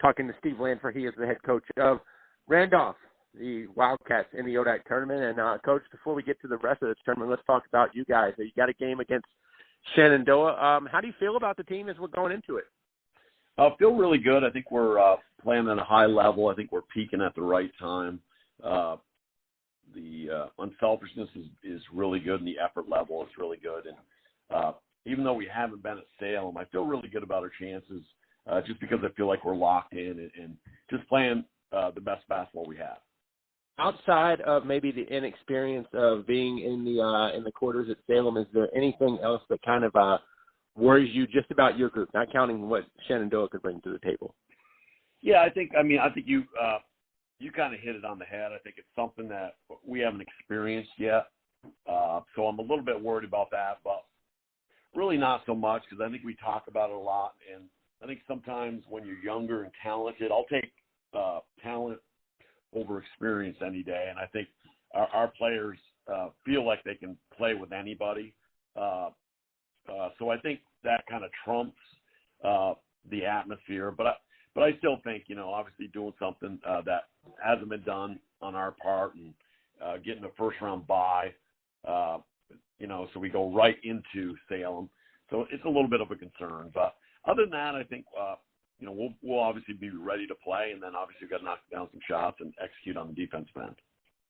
talking to Steve Lanpher. He is the head coach of Randolph, the Wildcats in the ODAC Tournament. And, Coach, before we get to the rest of this tournament, let's talk about you guys. You got a game against Shenandoah. How do you feel about the team as we're going into it? I feel really good. I think we're playing at a high level. I think we're peaking at the right time. The unselfishness is really good, and the effort level is really good. And even though we haven't been at Salem, I feel really good about our chances just because I feel like we're locked in and just playing the best basketball we have. Outside of maybe the inexperience of being in the quarters at Salem, is there anything else that kind of worries you just about your group, not counting what Shenandoah could bring to the table? Yeah, I think you kind of hit it on the head. I think it's something that we haven't experienced yet. So I'm a little bit worried about that, but really not so much because I think we talk about it a lot. And I think sometimes when you're younger and talented, I'll take talent over experience any day. And I think our players feel like they can play with anybody. So I think that kind of trumps the atmosphere. But I still think, obviously doing something that hasn't been done on our part and getting a first-round bye, so we go right into Salem. So it's a little bit of a concern. But other than that, I think, we'll obviously be ready to play, and then obviously we've got to knock down some shots and execute on the defensive end.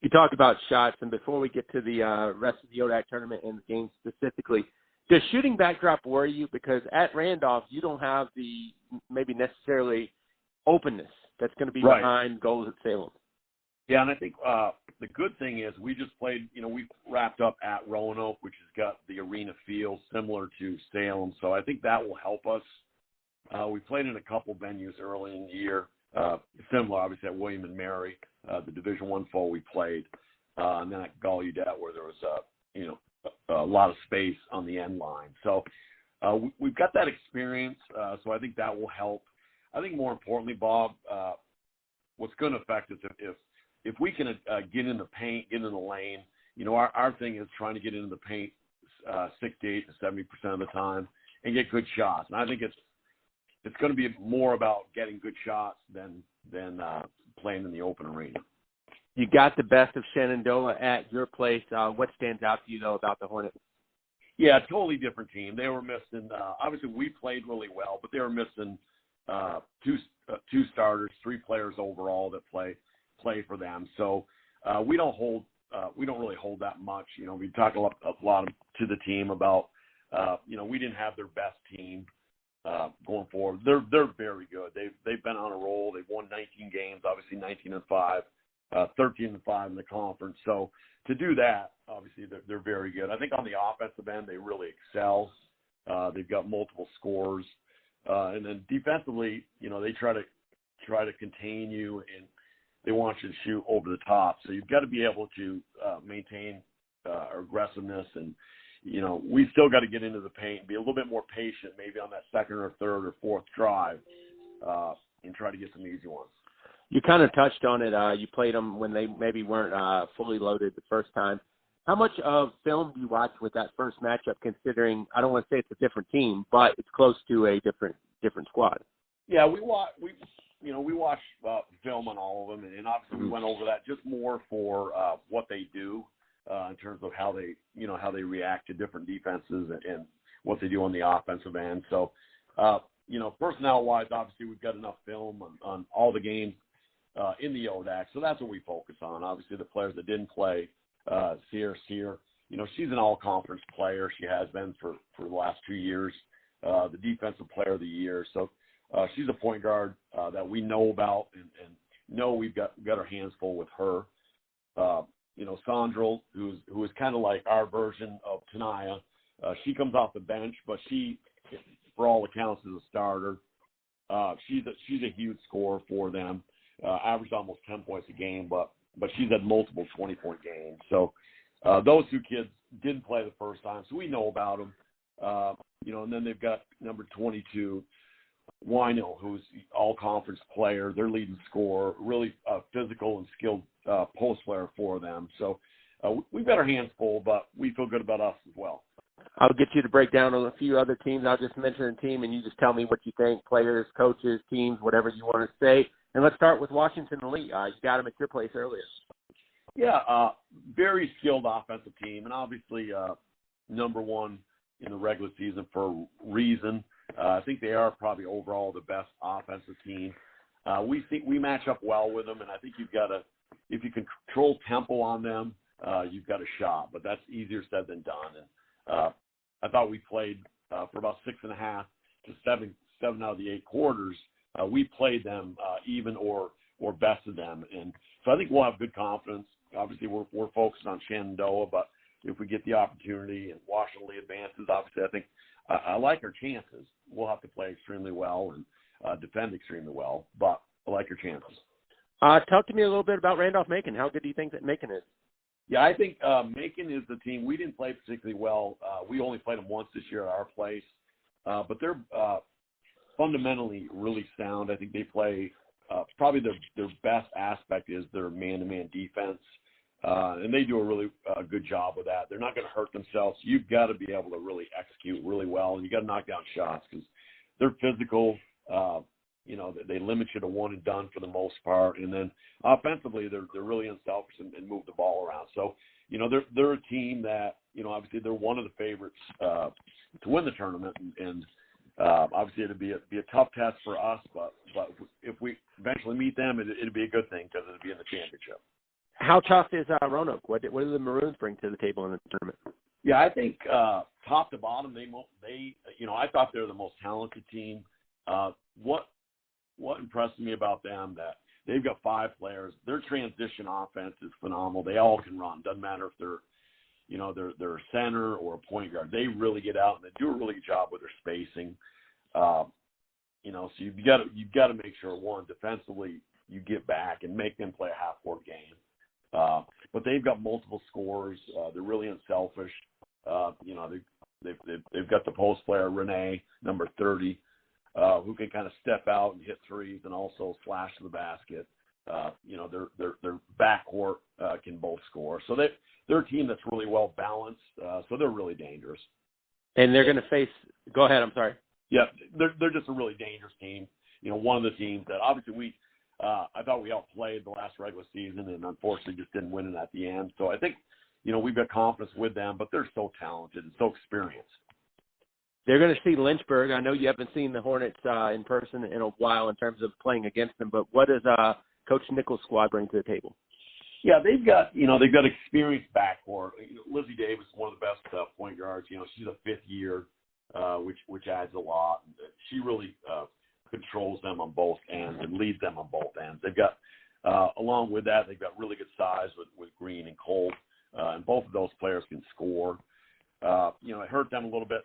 You talked about shots, and before we get to the rest of the ODAC tournament and the game specifically, does shooting backdrop worry you? Because at Randolph, you don't have the maybe necessarily openness that's going to be behind goals at Salem. Yeah, and I think the good thing is we just played, we wrapped up at Roanoke, which has got the arena feel similar to Salem. So I think that will help us. We played in a couple venues early in the year, similar obviously at William and Mary, the Division I foe we played, and then at Gallaudet where there was, a lot of space on the end line. So we've got that experience, so I think that will help. I think more importantly, Bob, what's going to affect us if we can get in the paint, get in the lane. Our thing is trying to get into the paint 68 to 70% of the time and get good shots. And I think it's going to be more about getting good shots than playing in the open arena. You got the best of Shenandoah at your place. What stands out to you, though, about the Hornets? Yeah, totally different team. They were missing obviously we played really well, but they were missing two starters, 3 players overall that play for them. So we don't really hold that much. We talk a lot to the team about we didn't have their best team going forward. They're very good. They've been on a roll. They've won 19 games, obviously 19-5, 13-5 in the conference. So to do that, obviously they're very good. I think on the offensive end they really excel. They've got multiple scores, and then defensively, they try to contain you and they want you to shoot over the top. So you've got to be able to maintain aggressiveness and. We still got to get into the paint and be a little bit more patient, maybe on that second or third or fourth drive, and try to get some easy ones. You kind of touched on it. You played them when they maybe weren't fully loaded the first time. How much of film do you watch with that first matchup, considering, I don't want to say it's a different team, but it's close to a different squad? Yeah, we watch film on all of them, and obviously we went over that just more for what they do. In terms of how they react to different defenses and what they do on the offensive end. So, personnel-wise, obviously we've got enough film on all the games in the ODAC. So that's what we focus on. Obviously the players that didn't play, Sear, she's an all-conference player. She has been for the last 2 years, the defensive player of the year. So she's a point guard that we know about and know we've got our hands full with her. Sandra, who is kind of like our version of Tanaya. She comes off the bench, but she, for all accounts, is a starter. She's a huge scorer for them. Averaged almost 10 points a game, but she's had multiple 20-point games. So those 2 kids didn't play the first time, so we know about them. And then they've got number 22, Wino, who's all-conference player, their leading scorer, really physical and skilled post player for them. So we've got our hands full, but we feel good about us as well. I'll get you to break down on a few other teams. I'll just mention a team, and you just tell me what you think, players, coaches, teams, whatever you want to say. And let's start with Washington Elite. You got them at your place earlier. Yeah, very skilled offensive team, and obviously number one in the regular season for a reason. I think they are probably overall the best offensive team. We think we match up well with them, and I think if you can control tempo on them, you've got a shot. But that's easier said than done. And I thought we played for about 6.5 to 7 out of the 8 quarters. We played them even or bested them, and so I think we'll have good confidence. Obviously, we're focused on Shenandoah, but if we get the opportunity and Washington advances, obviously, I think I like our chances. We'll have to play extremely well and defend extremely well, but I like our chances. Talk to me a little bit about Randolph-Macon. How good do you think that Macon is? Yeah, I think Macon is the team. We didn't play particularly well. We only played them once this year at our place, but they're fundamentally really sound. I think they play probably their best aspect is their man-to-man defense, and they do a really good job with that. They're not going to hurt themselves. You've got to be able to really execute really well, and you got to knock down shots because they're physical. They limit you to one and done for the most part, and then offensively they're really unselfish and move the ball around. So they're a team that obviously they're one of the favorites to win the tournament, and obviously it'd be a tough test for us, but if we eventually meet them, it'd be a good thing because it'd be in the championship. How tough is Roanoke? What do the Maroons bring to the table in the tournament? Yeah, I think top to bottom, they I thought they were the most talented team. What impressed me about them that they've got 5 players. Their transition offense is phenomenal. They all can run. Doesn't matter if they're a center or a point guard. They really get out and they do a really good job with their spacing. So you've got to make sure one defensively you get back and make them play a half-court game. But they've got multiple scorers. They're really unselfish. They've got the post player Renee, number 30, who can kind of step out and hit threes and also slash to the basket. Their backcourt can both score. So they're a team that's really well balanced. So they're really dangerous. And they're going to face. Go ahead. I'm sorry. Yeah, they're just a really dangerous team. One of the teams that obviously I thought we outplayed the last regular season and unfortunately just didn't win it at the end. So I think, we've got confidence with them, but they're so talented and so experienced. They're going to see Lynchburg. I know you haven't seen the Hornets in person in a while in terms of playing against them, but what does Coach Nichols' squad bring to the table? Yeah, they've got experienced backcourt. Lizzie Davis is one of the best point guards. She's a 5th year, which adds a lot. She really controls them on both ends and leads them on both ends. They've got, along with that, they've got really good size with Green and Cole, and both of those players can score. It hurt them a little bit.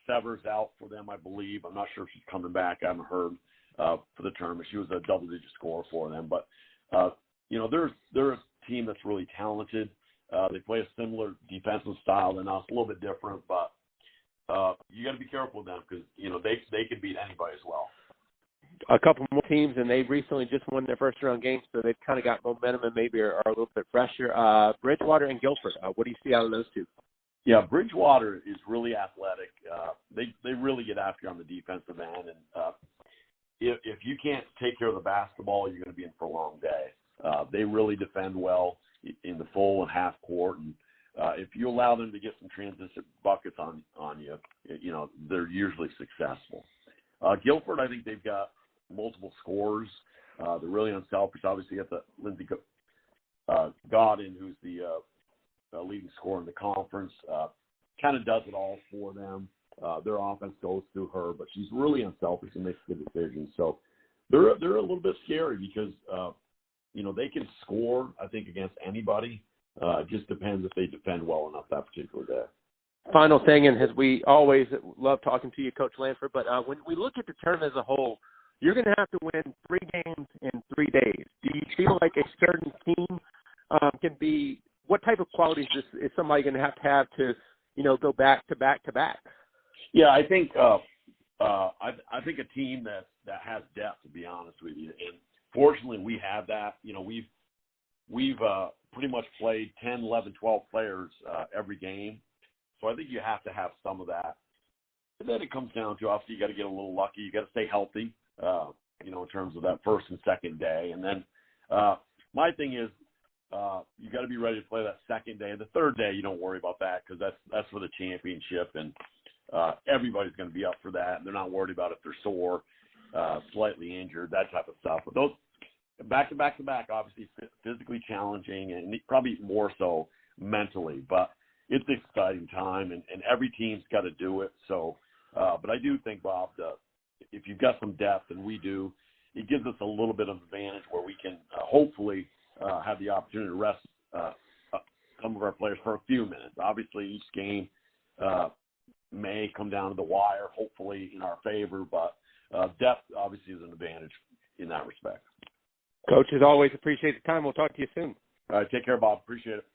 Severs out for them, I believe. I'm not sure if she's coming back. I haven't heard for the tournament. She was a double-digit scorer for them. But, they're a team that's really talented. They play a similar defensive style than us, a little bit different. But you got to be careful with them because, they can beat anybody as well. A couple more teams, and they recently just won their first-round games, so they've kind of got momentum and maybe are a little bit fresher. Bridgewater and Guilford, what do you see out of those two? Yeah, Bridgewater is really athletic. They really get after you on the defensive end, and if you can't take care of the basketball, you're going to be in for a long day. They really defend well in the full and half court, and if you allow them to get some transition buckets on you, they're usually successful. Guilford, I think they've got multiple scorers. They're really unselfish. Obviously, you got the Lindsey Godin, who's the leading scorer in the conference, kind of does it all for them. Their offense goes through her, but she's really unselfish and makes good decisions. So they're a little bit scary because they can score, I think, against anybody. It just depends if they defend well enough that particular day. Final thing, and as we always love talking to you, Coach Lanpher, but when we look at the tournament as a whole, you're going to have to win 3 games in 3 days. Do you feel like a certain team can be? What type of qualities is somebody going to have to go back to back to back? Yeah, I think I think a team that has depth, to be honest with you, and fortunately we have that. We've pretty much played 10, 11, 12 players every game, So I think you have to have some of that. And then it comes down to, obviously, you got to get a little lucky. You got to stay healthy, in terms of that first and second day. And then my thing is, you got to be ready to play that second day. The third day, you don't worry about that because that's for the championship, and everybody's going to be up for that. And they're not worried about if they're sore, slightly injured, that type of stuff. But those back to back, obviously physically challenging and probably more so mentally. But it's an exciting time, and every team's got to do it. So, but I do think, Bob, if you've got some depth, and we do, it gives us a little bit of advantage where we can hopefully have the opportunity to rest some of our players for a few minutes. Obviously, each game may come down to the wire, hopefully in our favor, but depth obviously is an advantage in that respect. Coach, as always, appreciate the time. We'll talk to you soon. All right, take care, Bob. Appreciate it.